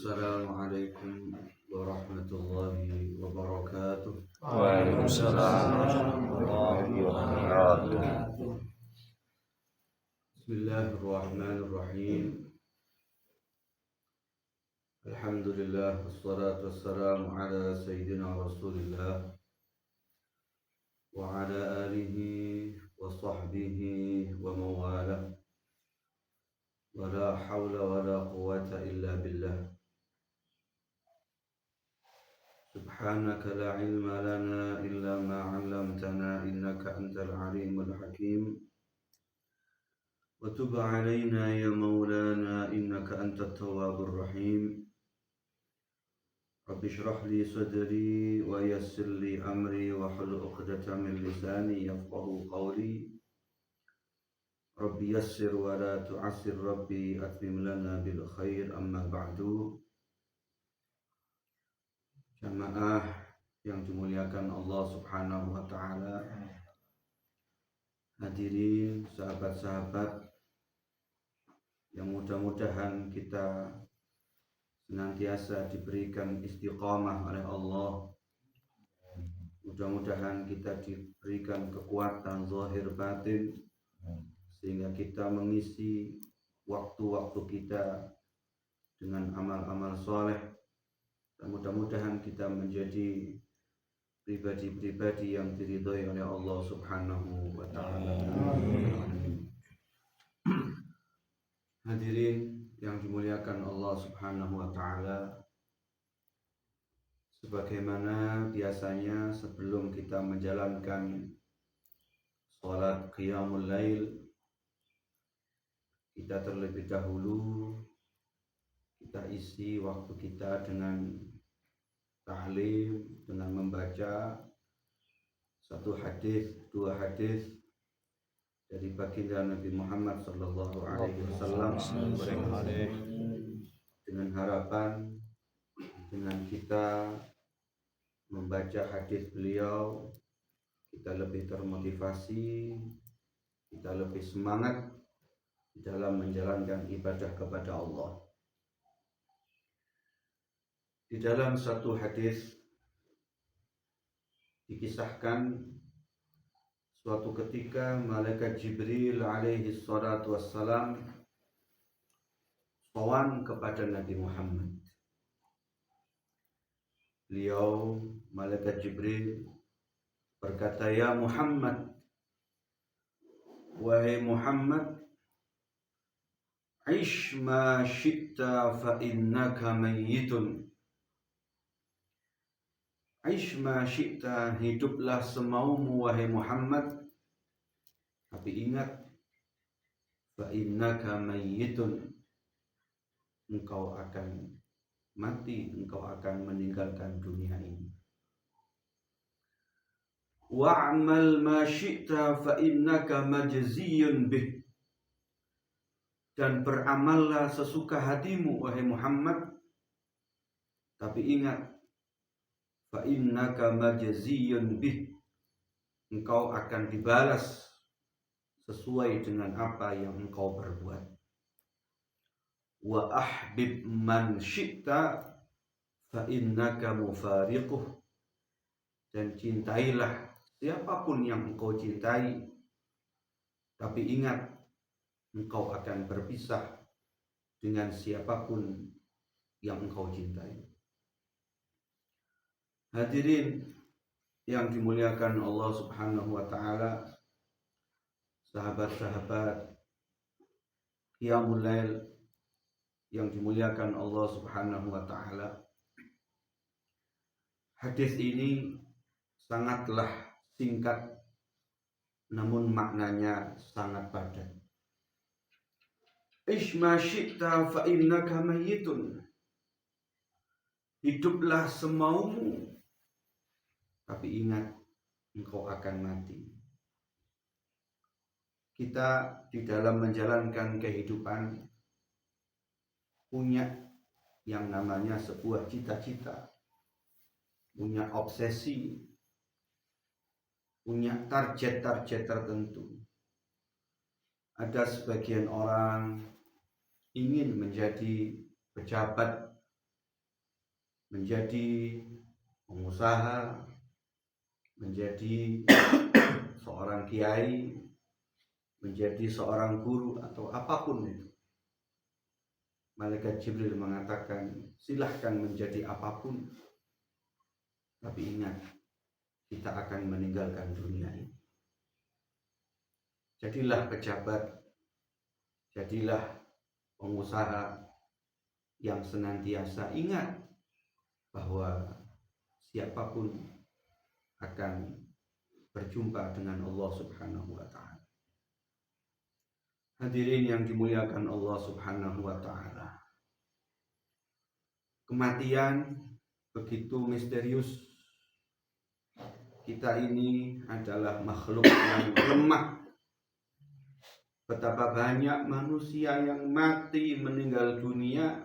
Assalamualaikum warahmatullahi wabarakatuh. Waalaikumsalam warahmatullahi wabarakatuh. Bismillahirrahmanirrahim. Alhamdulillah wassalatu wassalamu ala sayyidina Rasulillah wa ala alihi wa sahbihi wa mawalah. Wa la hawla wa la quwwata illa billah. Subhanaka la ilma lana illa ma 'allamtana innaka antal alimul hakim. Wa tub 'alaina ya maulana innaka antat tawwabur rahim. Rabbi shrah li sadri wa yassir li amri wa hlul 'uqdatam min lisani yafqahu qawli. Rabbi yassir wa la tu'assir, Rabbi atmim lana bil khair, amma ba'du. Jamaah yang dimuliakan Allah subhanahu wa ta'ala, hadirin sahabat-sahabat yang mudah-mudahan kita senantiasa diberikan istiqamah oleh Allah. Mudah-mudahan kita diberikan kekuatan zahir batin sehingga kita mengisi waktu-waktu kita dengan amal-amal soleh, dan mudah-mudahan kita menjadi pribadi-pribadi yang diridhoi oleh Allah subhanahu wa ta'ala. Hadirin yang dimuliakan Allah subhanahu wa ta'ala, sebagaimana biasanya sebelum kita menjalankan sholat qiyamul lail, kita terlebih dahulu kita isi waktu kita dengan tahlim, dengan membaca satu hadis, dua hadis dari baginda Nabi Muhammad sallallahu alaihi wasallam, dengan harapan dengan kita membaca hadis beliau kita lebih termotivasi, kita lebih semangat dalam menjalankan ibadah kepada Allah. Di dalam satu hadis dikisahkan suatu ketika malaikat Jibril alaihi salatu wassalam sowan kepada Nabi Muhammad. Beliau, malaikat Jibril, berkata, "Ya Muhammad, wahai Muhammad, ish ma syi'ta fa innaka mayyitun." Ish ma syi'ta, hiduplah semaumu wahai Muhammad, tapi ingat, fa innaka mayyitun, engkau akan mati, engkau akan meninggalkan dunia ini. Wa'mal ma syi'ta fa innaka majziyun bih, dan beramallah sesuka hatimu wahai Muhammad, tapi ingat, fa innaka majziyun bih, engkau akan dibalas sesuai dengan apa yang engkau berbuat. Wa ahbib man syi'ta fa innaka mufariquh, dan cintailah siapapun yang engkau cintai, tapi ingat, engkau akan berpisah dengan siapapun yang engkau cintai. Hadirin yang dimuliakan Allah subhanahu wa ta'ala, sahabat-sahabat qiyamul lail yang dimuliakan Allah subhanahu wa ta'ala, hadis ini sangatlah singkat namun maknanya sangat padat. Ish ma syi'ta fa innaka mayyitun, hiduplah semaumu, tapi ingat, engkau akan mati. Kita di dalam menjalankan kehidupan punya yang namanya sebuah cita-cita, punya obsesi, punya target-target tertentu. Ada sebagian orang ingin menjadi pejabat menjadi pengusaha, menjadi seorang kiai, menjadi seorang guru atau apapun itu. Malaikat Jibril mengatakan, silahkan menjadi apapun, tapi ingat, kita akan meninggalkan dunia ini. Jadilah pejabat, jadilah pengusaha yang senantiasa ingat bahwa siapapun akan berjumpa dengan Allah Subhanahu wa Ta'ala. Hadirin yang dimuliakan Allah Subhanahu wa Ta'ala, kematian begitu misterius. Kita ini adalah makhluk yang lemah. Betapa banyak manusia yang mati meninggal dunia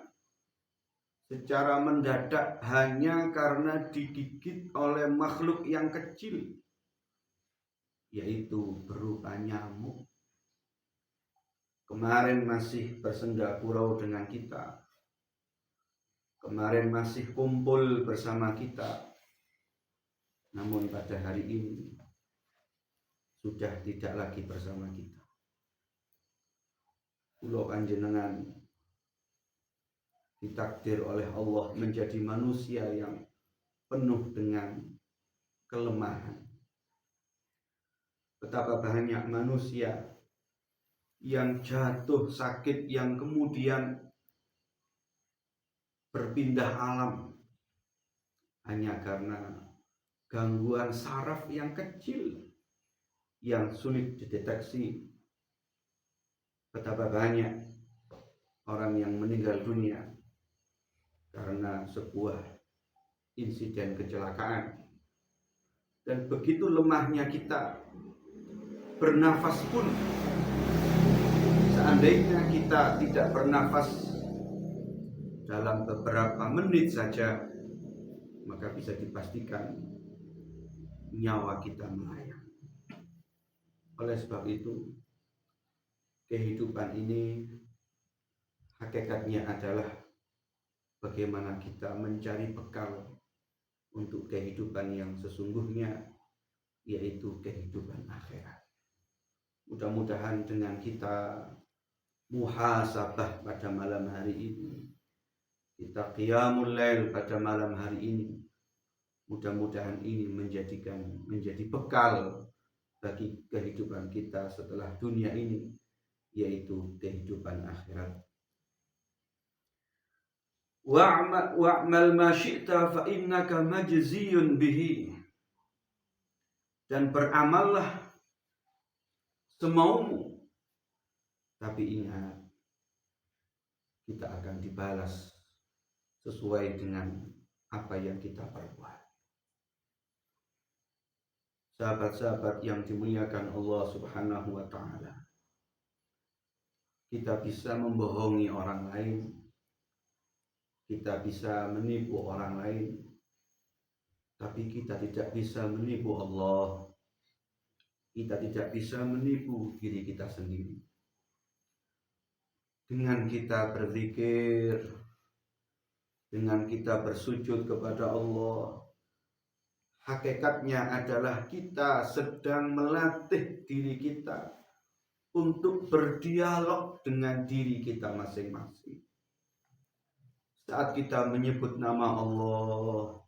secara mendadak hanya karena digigit oleh makhluk yang kecil, yaitu berupa nyamuk. Kemarin masih bersenda gurau dengan kita, kemarin masih kumpul bersama kita, namun pada hari ini sudah tidak lagi bersama kita. Kula panjenengan ditakdir oleh Allah menjadi manusia yang penuh dengan kelemahan. Betapa banyak manusia yang jatuh sakit, yang kemudian berpindah alam hanya karena gangguan saraf yang kecil yang sulit dideteksi. Betapa banyak orang yang meninggal dunia karena sebuah insiden kecelakaan. Dan begitu lemahnya kita bernafas pun, seandainya kita tidak bernafas dalam beberapa menit saja, maka bisa dipastikan nyawa kita melayang. Oleh sebab itu, kehidupan ini hakikatnya adalah bagaimana kita mencari bekal untuk kehidupan yang sesungguhnya, yaitu kehidupan akhirat. Mudah-mudahan dengan kita muhasabah pada malam hari ini, kita qiyamul lail pada malam hari ini, mudah-mudahan ini menjadi bekal bagi kehidupan kita setelah dunia ini, yaitu kehidupan akhirat. Wa'mal ma syi'ta fa innaka majziyun bihi. Dan beramallah semaumu, tapi ingat, kita akan dibalas sesuai dengan apa yang kita perbuat. Sahabat-sahabat yang dimuliakan Allah Subhanahu wa Ta'ala, kita bisa membohongi orang lain, kita bisa menipu orang lain, tapi kita tidak bisa menipu Allah. Kita tidak bisa menipu diri kita sendiri. Dengan kita berzikir, dengan kita bersujud kepada Allah, hakikatnya adalah kita sedang melatih diri kita untuk berdialog dengan diri kita masing-masing. Saat kita menyebut nama Allah,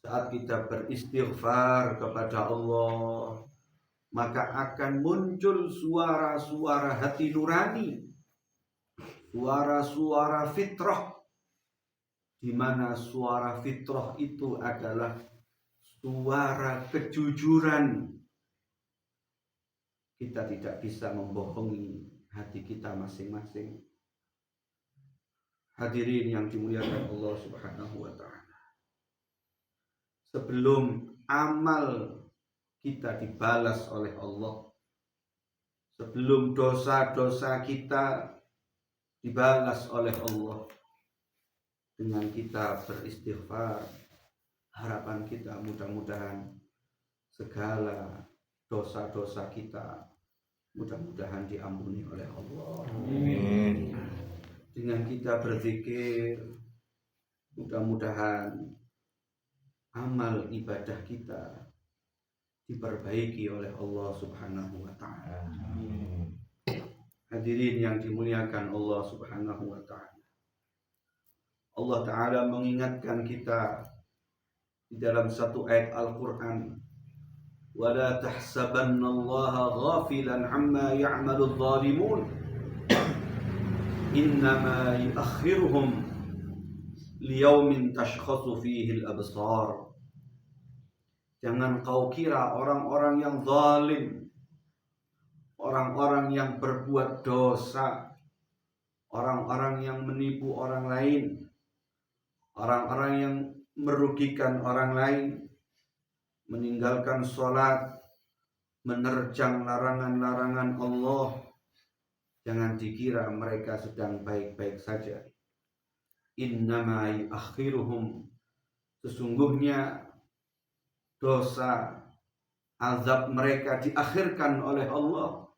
saat kita beristighfar kepada Allah, maka akan muncul suara-suara hati nurani, suara-suara fitrah, di mana suara fitrah itu adalah suara kejujuran. Kita tidak bisa membohongi hati kita masing-masing. Hadirin yang dimuliakan Allah Subhanahu wa Ta'ala, sebelum amal kita dibalas oleh Allah, sebelum dosa-dosa kita dibalas oleh Allah, dengan kita beristighfar, harapan kita mudah-mudahan segala dosa-dosa kita mudah-mudahan diampuni oleh Allah. Amin. Dengan kita berzikir, Mudah-mudahan amal ibadah kita diperbaiki oleh Allah Subhanahu wa Ta'ala. Hadirin yang dimuliakan Allah Subhanahu wa Ta'ala, Allah Ta'ala mengingatkan kita di dalam satu ayat Al-Quran, وَلَا تَحْسَبَنَّ اللَّهَ غَافِلًا عَمَّا يَعْمَلُ الظَّالِمُونَ إِنَّمَا يُؤَخِّرُهُمْ لِيَوْمٍ تَشْخَصُ فِيهِ الْأَبْصَارُ. Jangan kau kira orang-orang yang zalim, orang-orang yang berbuat dosa, orang-orang yang menipu orang lain, orang-orang yang merugikan orang lain, meninggalkan sholat, menerjang larangan-larangan Allah, jangan dikira mereka sedang baik-baik saja. Innama yu'akhiruhum, sesungguhnya dosa, azab mereka diakhirkan oleh Allah,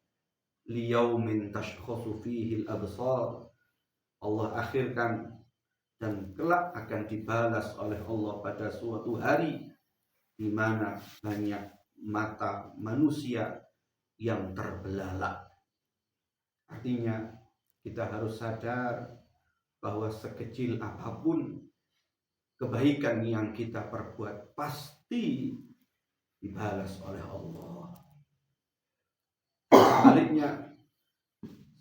liyaumin tashkhasu fihi al-absar, Allah akhirkan dan kelak akan dibalas oleh Allah pada suatu hari di mana banyak mata manusia yang terbelalak. Artinya kita harus sadar bahwa sekecil apapun kebaikan yang kita perbuat pasti dibalas oleh Allah. Sebaliknya,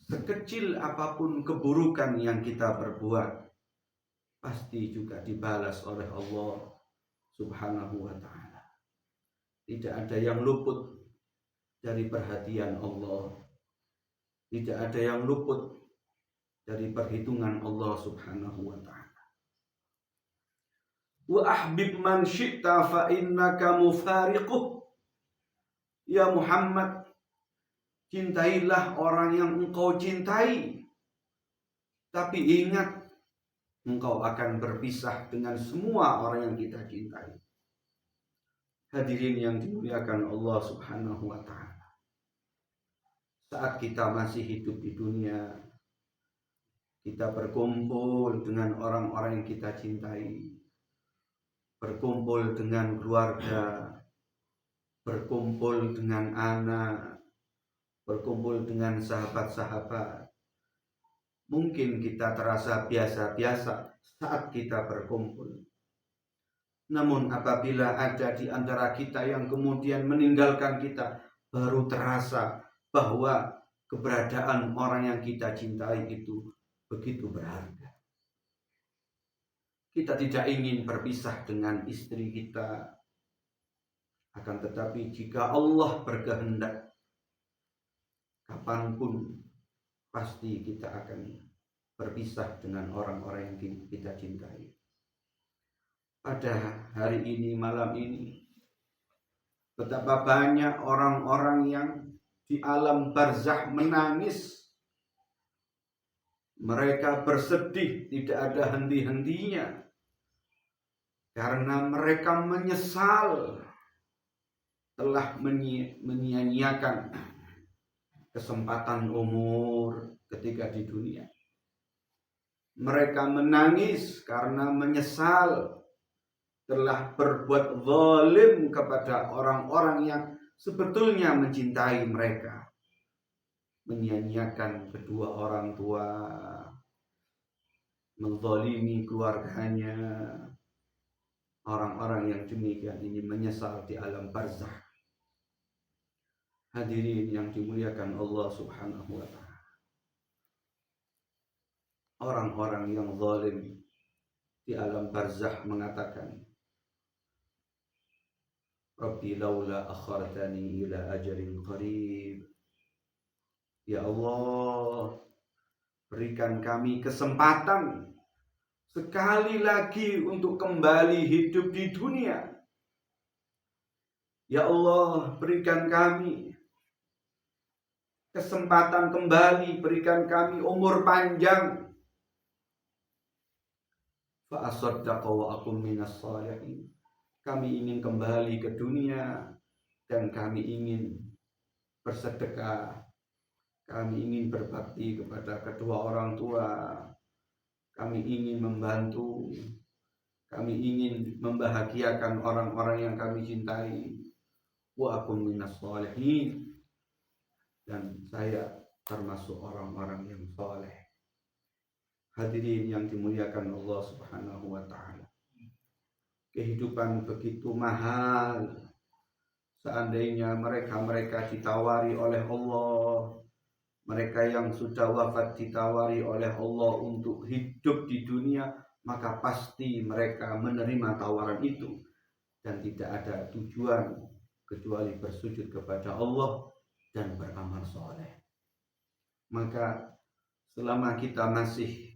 sekecil apapun keburukan yang kita perbuat pasti juga dibalas oleh Allah Subhanahu wa Ta'ala. Tidak ada yang luput dari perhatian Allah, tidak ada yang luput dari perhitungan Allah Subhanahu wa Ta'ala. Wa ahbib man syi'ta fa innaka mufariquh. Ya Muhammad, cintailah orang yang engkau cintai, tapi ingat engkau akan berpisah dengan semua orang yang kita cintai. Hadirin yang dimuliakan Allah Subhanahu wa Ta'ala, saat kita masih hidup di dunia, kita berkumpul dengan orang-orang yang kita cintai, berkumpul dengan keluarga, berkumpul dengan anak, berkumpul dengan sahabat-sahabat. Mungkin kita terasa biasa-biasa saat kita berkumpul. Namun apabila ada di antara kita yang kemudian meninggalkan kita, baru terasa bahwa keberadaan orang yang kita cintai itu begitu berharga. Kita tidak ingin berpisah dengan istri kita, akan tetapi jika Allah berkehendak, kapanpun pasti kita akan berpisah dengan orang-orang yang kita cintai. Pada hari ini, malam ini, betapa banyak orang-orang yang di alam barzakh menangis. Mereka bersedih tidak ada henti-hentinya karena mereka menyesal telah menyia-nyiakan kesempatan umur ketika di dunia. Mereka menangis karena menyesal telah berbuat zalim kepada orang-orang yang sebetulnya mencintai mereka. Menyia-nyiakan kedua orang tua, menzalimi keluarganya. Orang-orang yang demikian ini menyesal di alam barzakh. Hadirin yang dimuliakan Allah Subhanahu wa Ta'ala, orang-orang yang zalim di alam barzakh mengatakan, Rabbi laula akhartani ila ajalin qarib. Ya Allah, berikan kami kesempatan sekali lagi untuk kembali hidup di dunia. Ya Allah, berikan kami kesempatan kembali, berikan kami umur panjang. Fa asaddaqa wa akum minas shalihin. Kami ingin kembali ke dunia dan kami ingin bersedekah. Kami ingin berbakti kepada kedua orang tua. Kami ingin membantu Kami ingin membahagiakan orang-orang yang kami cintai. Wa akum minas sholihin, dan saya termasuk orang-orang yang soleh. Hadirin yang dimuliakan Allah Subhanahu wa ta'ala, kehidupan begitu mahal. Seandainya mereka ditawari oleh Allah, mereka yang sudah wafat ditawari oleh Allah untuk hidup di dunia, maka pasti mereka menerima tawaran itu dan tidak ada tujuan kecuali bersujud kepada Allah dan beramal soleh. Maka selama kita masih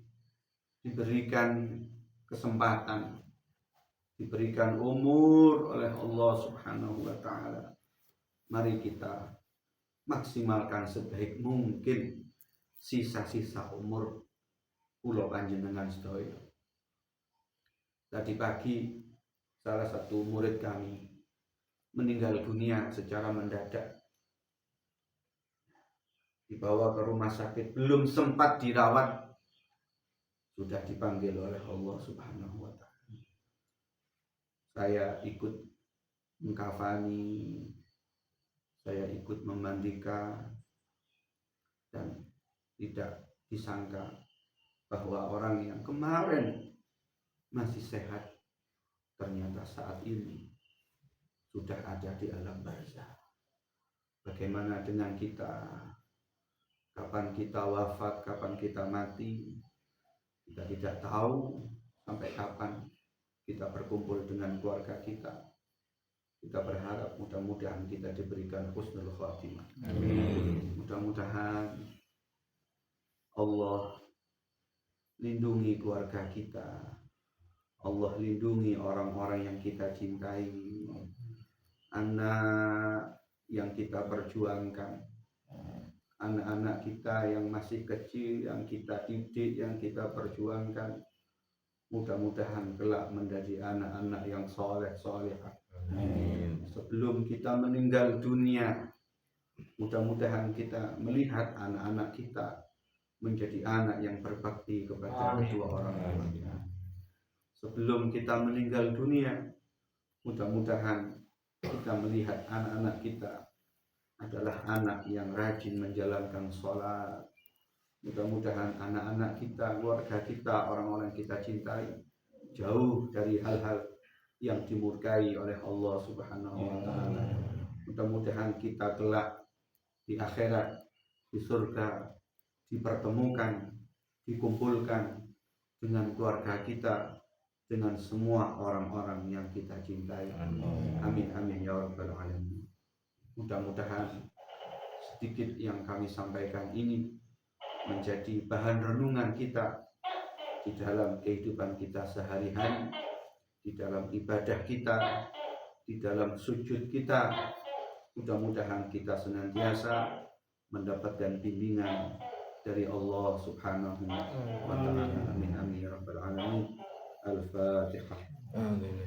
diberikan kesempatan, diberikan umur oleh Allah Subhanahu wa ta'ala, mari kita maksimalkan sebaik mungkin sisa-sisa umur kula panjenengan sedaya. Tadi pagi salah satu murid kami meninggal dunia secara mendadak. Dibawa ke rumah sakit, belum sempat dirawat sudah dipanggil oleh Allah Subhanahu wa ta'ala. Saya ikut mengkafani, saya ikut memandikan, dan tidak disangka bahwa orang yang kemarin masih sehat ternyata saat ini sudah ada di alam barzakh. Bagaimana dengan kita? Kapan kita wafat, kapan kita mati, kita tidak tahu. Sampai kapan kita berkumpul dengan keluarga kita. Kita berharap mudah-mudahan kita diberikan husnul khatimah. Amin. Mudah-mudahan Allah lindungi keluarga kita, Allah lindungi orang-orang yang kita cintai, anak yang kita perjuangkan, anak-anak kita yang masih kecil, yang kita didik, yang kita perjuangkan. Mudah-mudahan kelak menjadi anak-anak yang soleh-solehah. Sebelum kita meninggal dunia, mudah-mudahan kita melihat anak-anak kita menjadi anak yang berbakti kepada kedua orang tuanya. Sebelum kita meninggal dunia, mudah-mudahan kita melihat anak-anak kita adalah anak yang rajin menjalankan sholat. Mudah-mudahan anak-anak kita, keluarga kita, orang-orang kita cintai jauh dari hal-hal yang dimurkai oleh Allah Subhanahu wa ta'ala. Mudah-mudahan kita kelak di akhirat, di surga, dipertemukan, dikumpulkan dengan keluarga kita, dengan semua orang-orang yang kita cintai. Amin amin ya rabbal alamin. Mudah-mudahan sedikit yang kami sampaikan ini menjadi bahan renungan kita di dalam kehidupan kita sehari-hari, di dalam ibadah kita, di dalam sujud kita. Mudah-mudahan kita senantiasa mendapatkan bimbingan dari Allah Subhanahu wa ta'ala. Amin amin ya rabbal alamin. Al-Fatihah. Amin.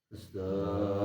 Astaghfirullah.